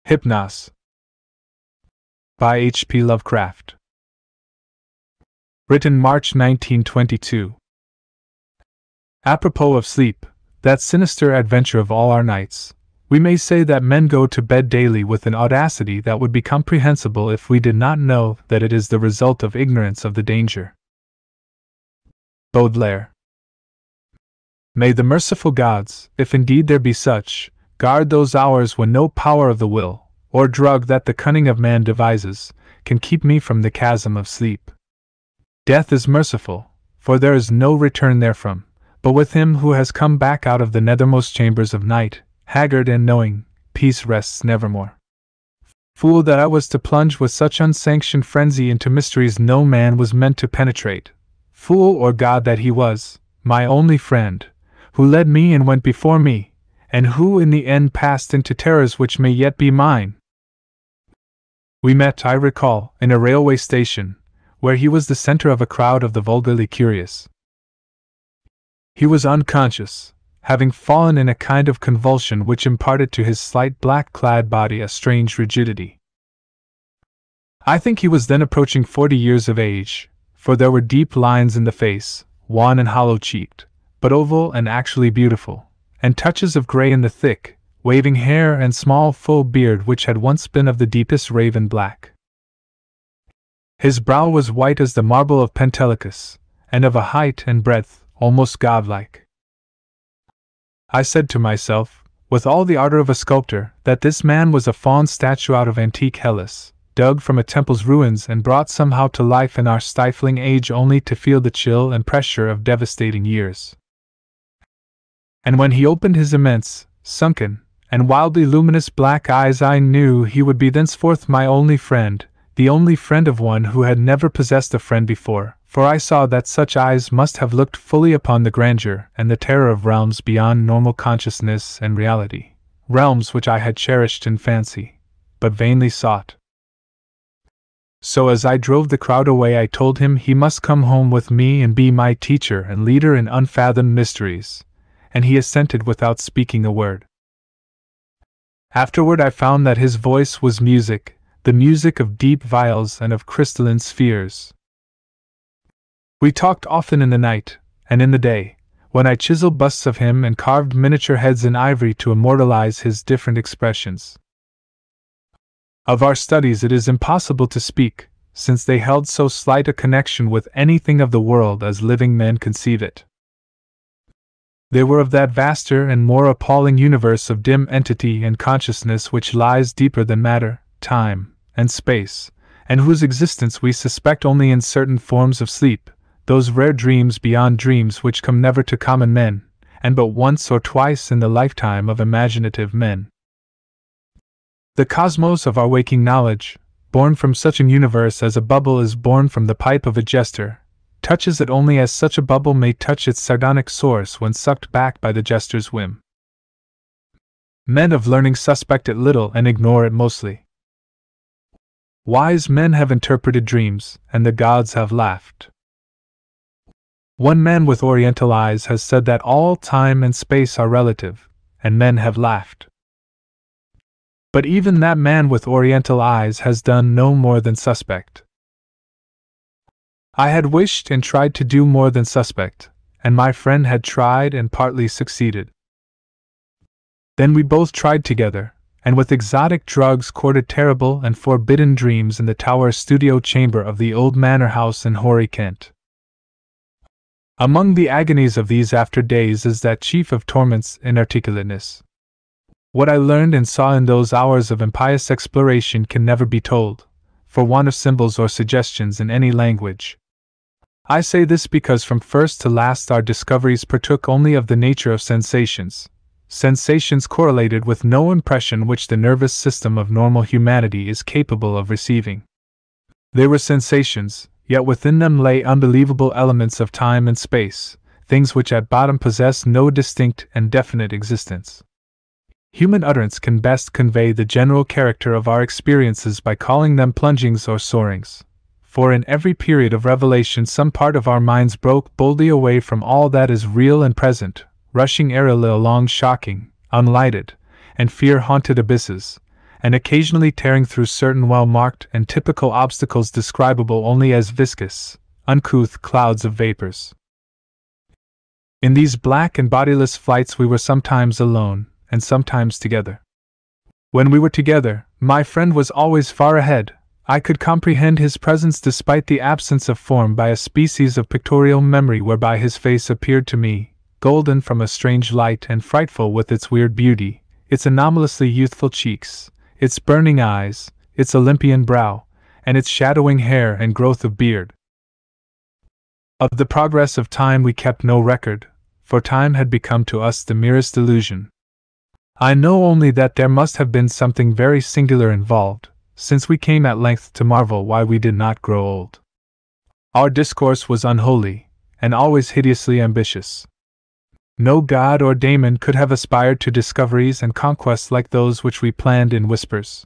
Hypnos by H.P. Lovecraft. Written March 1922. Apropos of sleep, that sinister adventure of all our nights, we may say that men go to bed daily with an audacity that would be comprehensible if we did not know that it is the result of ignorance of the danger. Baudelaire. May the merciful gods, if indeed there be such, guard those hours when no power of the will, or drug that the cunning of man devises, can keep me from the chasm of sleep. Death is merciful, for there is no return therefrom, but with him who has come back out of the nethermost chambers of night, haggard and knowing, peace rests nevermore. Fool that I was to plunge with such unsanctioned frenzy into mysteries no man was meant to penetrate. Fool or god that he was, my only friend, who led me and went before me, and who in the end passed into terrors which may yet be mine. We met, I recall, in a railway station, where he was the center of a crowd of the vulgarly curious. He was unconscious, having fallen in a kind of convulsion which imparted to his slight black-clad body a strange rigidity. I think he was then approaching 40 years of age, for there were deep lines in the face, wan and hollow-cheeked, but oval and actually beautiful, and touches of gray in the thick, waving hair and small full beard which had once been of the deepest raven black. His brow was white as the marble of Pentelicus, and of a height and breadth almost godlike. I said to myself, with all the ardor of a sculptor, that this man was a faun statue out of antique Hellas, dug from a temple's ruins and brought somehow to life in our stifling age only to feel the chill and pressure of devastating years. And when he opened his immense, sunken, and wildly luminous black eyes, I knew he would be thenceforth my only friend, the only friend of one who had never possessed a friend before, for I saw that such eyes must have looked fully upon the grandeur and the terror of realms beyond normal consciousness and reality, realms which I had cherished in fancy, but vainly sought. So as I drove the crowd away, I told him he must come home with me and be my teacher and leader in unfathomed mysteries, and he assented without speaking a word. Afterward I found that his voice was music, the music of deep viols and of crystalline spheres. We talked often in the night, and in the day, when I chiseled busts of him and carved miniature heads in ivory to immortalize his different expressions. Of our studies it is impossible to speak, since they held so slight a connection with anything of the world as living men conceive it. They were of that vaster and more appalling universe of dim entity and consciousness which lies deeper than matter, time, and space, and whose existence we suspect only in certain forms of sleep, those rare dreams beyond dreams which come never to common men, and but once or twice in the lifetime of imaginative men. The cosmos of our waking knowledge, born from such an universe as a bubble is born from the pipe of a jester, touches it only as such a bubble may touch its sardonic source when sucked back by the jester's whim. Men of learning suspect it little and ignore it mostly. Wise men have interpreted dreams, and the gods have laughed. One man with oriental eyes has said that all time and space are relative, and men have laughed. But even that man with oriental eyes has done no more than suspect. I had wished and tried to do more than suspect, and my friend had tried and partly succeeded. Then we both tried together, and with exotic drugs courted terrible and forbidden dreams in the tower studio chamber of the old manor house in hoary Kent. Among the agonies of these after days is that chief of torments, inarticulateness. What I learned and saw in those hours of impious exploration can never be told, for want of symbols or suggestions in any language. I say this because from first to last our discoveries partook only of the nature of sensations, sensations correlated with no impression which the nervous system of normal humanity is capable of receiving. They were sensations, yet within them lay unbelievable elements of time and space, things which at bottom possess no distinct and definite existence. Human utterance can best convey the general character of our experiences by calling them plungings or soarings, for in every period of revelation some part of our minds broke boldly away from all that is real and present, rushing airily along shocking, unlighted, and fear-haunted abysses, and occasionally tearing through certain well-marked and typical obstacles describable only as viscous, uncouth clouds of vapors. In these black and bodiless flights we were sometimes alone, and sometimes together. When we were together, my friend was always far ahead. I could comprehend his presence despite the absence of form by a species of pictorial memory whereby his face appeared to me, golden from a strange light and frightful with its weird beauty, its anomalously youthful cheeks, its burning eyes, its Olympian brow, and its shadowing hair and growth of beard. Of the progress of time we kept no record, for time had become to us the merest illusion. I know only that there must have been something very singular involved, since we came at length to marvel why we did not grow old. Our discourse was unholy, and always hideously ambitious. No god or daemon could have aspired to discoveries and conquests like those which we planned in whispers.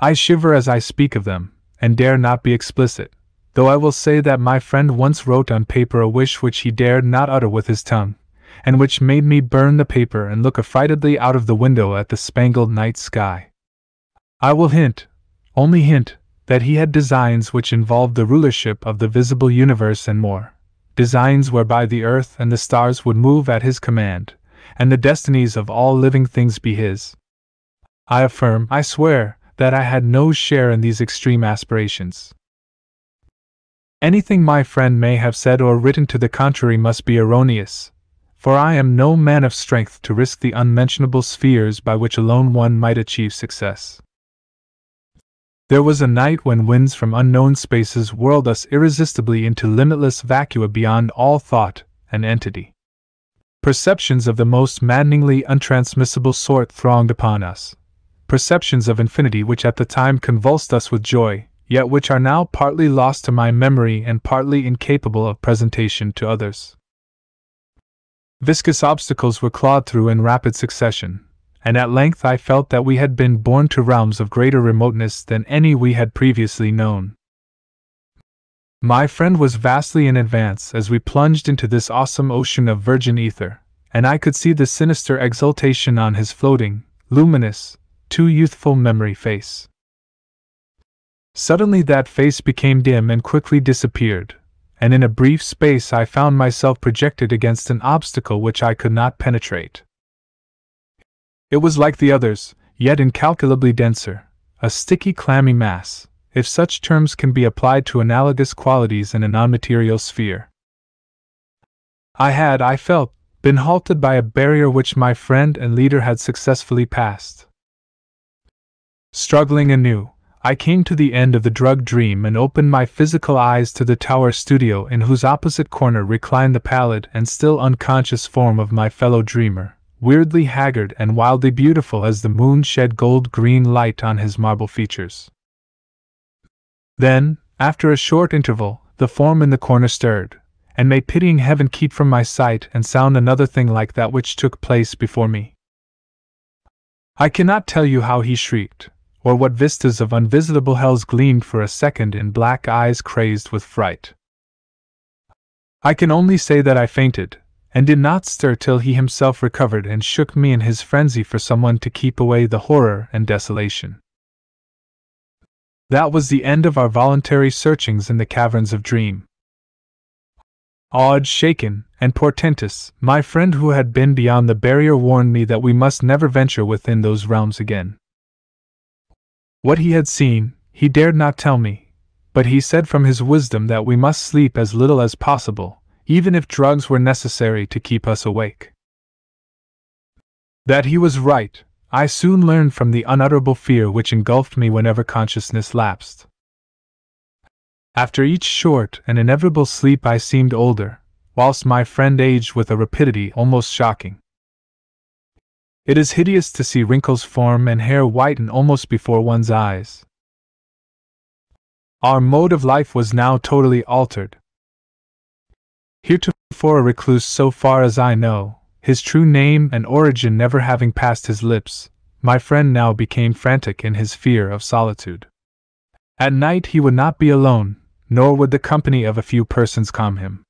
I shiver as I speak of them, and dare not be explicit, though I will say that my friend once wrote on paper a wish which he dared not utter with his tongue, and which made me burn the paper and look affrightedly out of the window at the spangled night sky. I will hint, only hint, that he had designs which involved the rulership of the visible universe and more, designs whereby the earth and the stars would move at his command, and the destinies of all living things be his. I affirm, I swear, that I had no share in these extreme aspirations. Anything my friend may have said or written to the contrary must be erroneous, for I am no man of strength to risk the unmentionable spheres by which alone one might achieve success. There was a night when winds from unknown spaces whirled us irresistibly into limitless vacua beyond all thought and entity. Perceptions of the most maddeningly untransmissible sort thronged upon us, perceptions of infinity which at the time convulsed us with joy, yet which are now partly lost to my memory and partly incapable of presentation to others. Viscous obstacles were clawed through in rapid succession, and at length I felt that we had been borne to realms of greater remoteness than any we had previously known. My friend was vastly in advance as we plunged into this awesome ocean of virgin ether, and I could see the sinister exultation on his floating, luminous, too youthful memory face. Suddenly that face became dim and quickly disappeared, and in a brief space I found myself projected against an obstacle which I could not penetrate. It was like the others, yet incalculably denser, a sticky clammy mass, if such terms can be applied to analogous qualities in a non-material sphere. I had, I felt, been halted by a barrier which my friend and leader had successfully passed. Struggling anew, I came to the end of the drug dream and opened my physical eyes to the tower studio in whose opposite corner reclined the pallid and still unconscious form of my fellow dreamer, weirdly haggard and wildly beautiful as the moon shed gold-green light on his marble features. Then, after a short interval, the form in the corner stirred, and may pitying heaven keep from my sight and sound another thing like that which took place before me. I cannot tell you how he shrieked, or what vistas of unvisitable hells gleamed for a second in black eyes crazed with fright. I can only say that I fainted, and did not stir till he himself recovered and shook me in his frenzy for someone to keep away the horror and desolation. That was the end of our voluntary searchings in the caverns of dream. Awed, shaken, and portentous, my friend who had been beyond the barrier warned me that we must never venture within those realms again. What he had seen, he dared not tell me, but he said from his wisdom that we must sleep as little as possible, even if drugs were necessary to keep us awake. That he was right, I soon learned from the unutterable fear which engulfed me whenever consciousness lapsed. After each short and inevitable sleep I seemed older, whilst my friend aged with a rapidity almost shocking. It is hideous to see wrinkles form and hair whiten almost before one's eyes. Our mode of life was now totally altered. Heretofore a recluse so far as I know, his true name and origin never having passed his lips, my friend now became frantic in his fear of solitude. At night he would not be alone, nor would the company of a few persons calm him.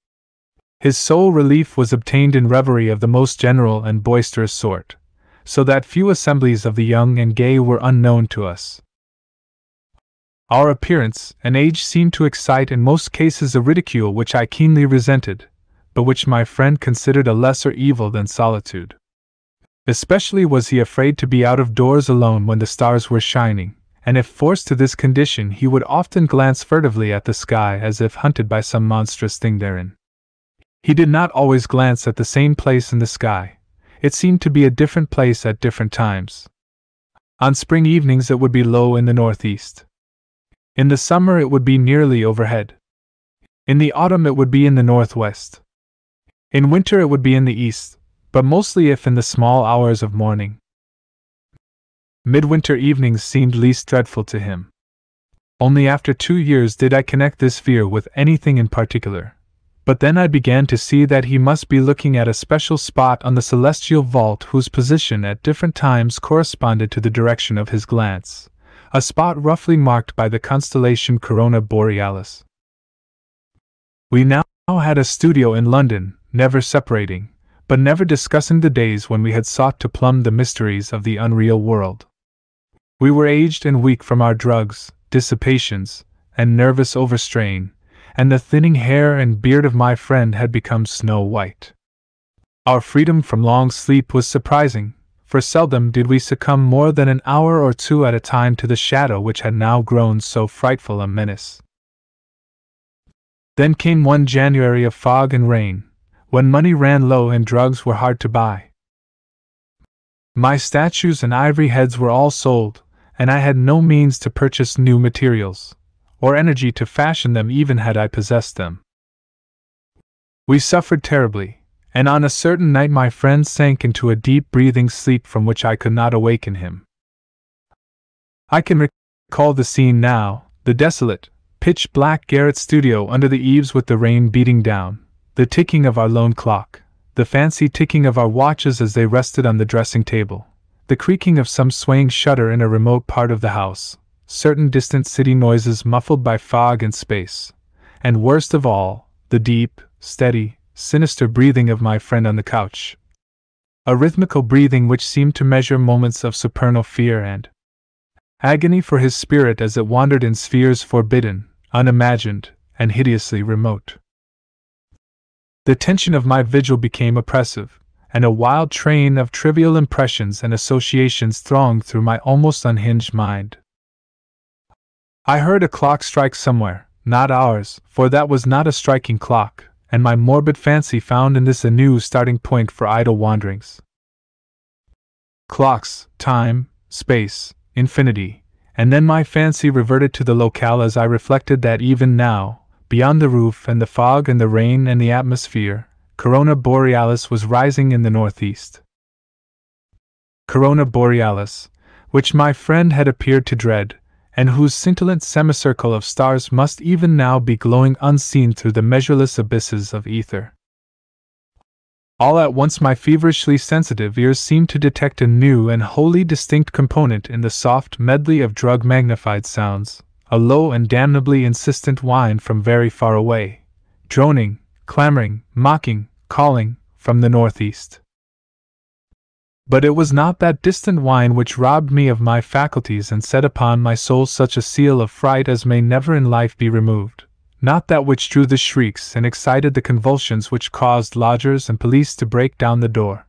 His sole relief was obtained in reverie of the most general and boisterous sort, so that few assemblies of the young and gay were unknown to us. Our appearance and age seemed to excite in most cases a ridicule which I keenly resented, but which my friend considered a lesser evil than solitude. Especially was he afraid to be out of doors alone when the stars were shining, and if forced to this condition he would often glance furtively at the sky as if hunted by some monstrous thing therein. He did not always glance at the same place in the sky. It seemed to be a different place at different times. On spring evenings it would be low in the northeast. In the summer it would be nearly overhead. In the autumn it would be in the northwest. In winter it would be in the east, but mostly if in the small hours of morning. Midwinter evenings seemed least dreadful to him. Only after 2 years did I connect this fear with anything in particular, but then I began to see that he must be looking at a special spot on the celestial vault whose position at different times corresponded to the direction of his glance, a spot roughly marked by the constellation Corona Borealis. We now had a studio in London, never separating, but never discussing the days when we had sought to plumb the mysteries of the unreal world. We were aged and weak from our drugs, dissipations, and nervous overstrain, and the thinning hair and beard of my friend had become snow white. Our freedom from long sleep was surprising, for seldom did we succumb more than an hour or two at a time to the shadow which had now grown so frightful a menace. Then came one January of fog and rain, when money ran low and drugs were hard to buy. My statues and ivory heads were all sold, and I had no means to purchase new materials, or energy to fashion them even had I possessed them. We suffered terribly, and on a certain night my friend sank into a deep breathing sleep from which I could not awaken him. I can recall the scene now, the desolate, pitch-black garret studio under the eaves with the rain beating down, the ticking of our lone clock, the fancy ticking of our watches as they rested on the dressing table, the creaking of some swaying shutter in a remote part of the house, certain distant city noises muffled by fog and space, and worst of all, the deep, steady, sinister breathing of my friend on the couch. A rhythmical breathing which seemed to measure moments of supernal fear and agony for his spirit as it wandered in spheres forbidden, unimagined, and hideously remote. The tension of my vigil became oppressive, and a wild train of trivial impressions and associations thronged through my almost unhinged mind. I heard a clock strike somewhere, not ours, for that was not a striking clock, and my morbid fancy found in this a new starting point for idle wanderings. Clocks, time, space, infinity, and then my fancy reverted to the locale as I reflected that even now, beyond the roof and the fog and the rain and the atmosphere, Corona Borealis was rising in the northeast. Corona Borealis, which my friend had appeared to dread, and whose scintillant semicircle of stars must even now be glowing unseen through the measureless abysses of ether. All at once my feverishly sensitive ears seemed to detect a new and wholly distinct component in the soft medley of drug-magnified sounds, a low and damnably insistent whine from very far away, droning, clamoring, mocking, calling, from the northeast. But it was not that distant whine which robbed me of my faculties and set upon my soul such a seal of fright as may never in life be removed, not that which drew the shrieks and excited the convulsions which caused lodgers and police to break down the door.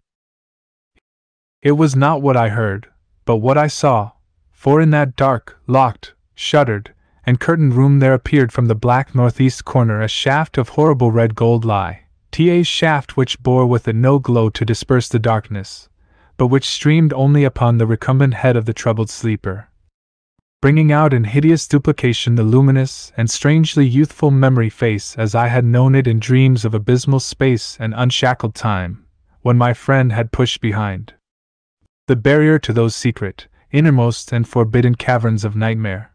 It was not what I heard, but what I saw, for in that dark, locked, shuttered, and curtained room there appeared from the black northeast corner a shaft of horrible red gold lie, a shaft which bore with it no glow to disperse the darkness, but which streamed only upon the recumbent head of the troubled sleeper, bringing out in hideous duplication the luminous and strangely youthful memory face as I had known it in dreams of abysmal space and unshackled time, when my friend had pushed behind the barrier to those secret, innermost and forbidden caverns of nightmare.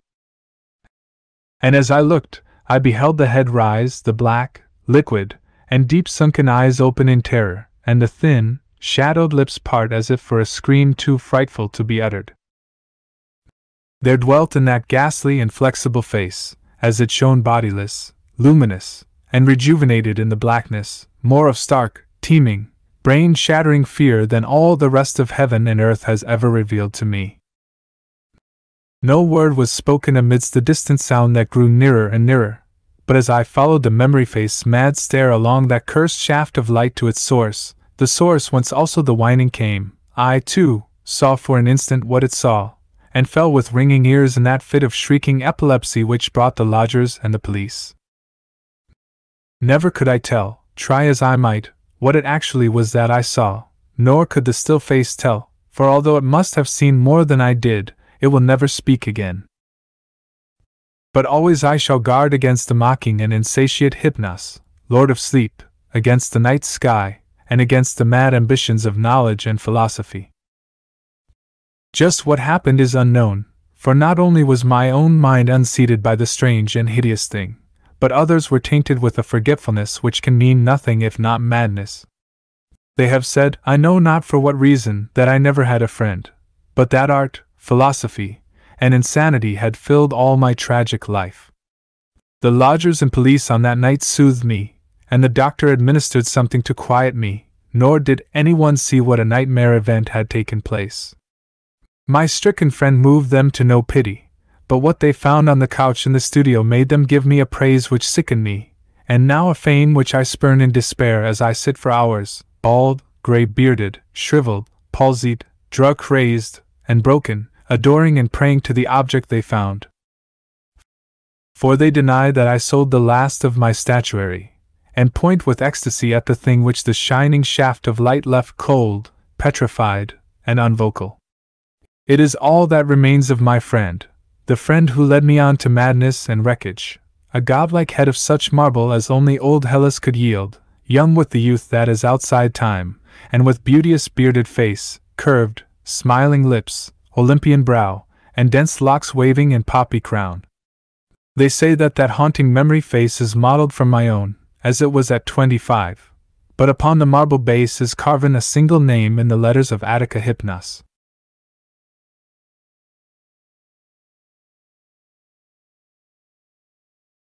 And as I looked, I beheld the head rise, the black, liquid, and deep-sunken eyes open in terror, and the thin, shadowed lips part as if for a scream too frightful to be uttered. There dwelt in that ghastly and flexible face, as it shone bodiless, luminous, and rejuvenated in the blackness, more of stark, teeming, brain-shattering fear than all the rest of heaven and earth has ever revealed to me. No word was spoken amidst the distant sound that grew nearer and nearer, but as I followed the memory face's mad stare along that cursed shaft of light to its source, the source whence also the whining came, I, too, saw for an instant what it saw, and fell with ringing ears in that fit of shrieking epilepsy which brought the lodgers and the police. Never could I tell, try as I might, what it actually was that I saw, nor could the still face tell, for although it must have seen more than I did, it will never speak again. But always I shall guard against the mocking and insatiate Hypnos, Lord of Sleep, against the night sky, and against the mad ambitions of knowledge and philosophy. Just what happened is unknown, for not only was my own mind unseated by the strange and hideous thing, but others were tainted with a forgetfulness which can mean nothing if not madness. They have said, I know not for what reason, that I never had a friend, but that art, philosophy, and insanity had filled all my tragic life. The lodgers and police on that night soothed me, and the doctor administered something to quiet me, nor did anyone see what a nightmare event had taken place. My stricken friend moved them to no pity, but what they found on the couch in the studio made them give me a praise which sickened me, and now a fame which I spurn in despair as I sit for hours, bald, grey-bearded, shriveled, palsied, drug-crazed, and broken, adoring and praying to the object they found. For they deny that I sold the last of my statuary, and point with ecstasy at the thing which the shining shaft of light left cold, petrified, and unvocal. It is all that remains of my friend, the friend who led me on to madness and wreckage, a godlike head of such marble as only old Hellas could yield, young with the youth that is outside time, and with beauteous bearded face, curved, smiling lips, Olympian brow, and dense locks waving in poppy crown. They say that haunting memory face is modeled from my own, as it was at 25, but upon the marble base is carven a single name in the letters of Attica Hypnos.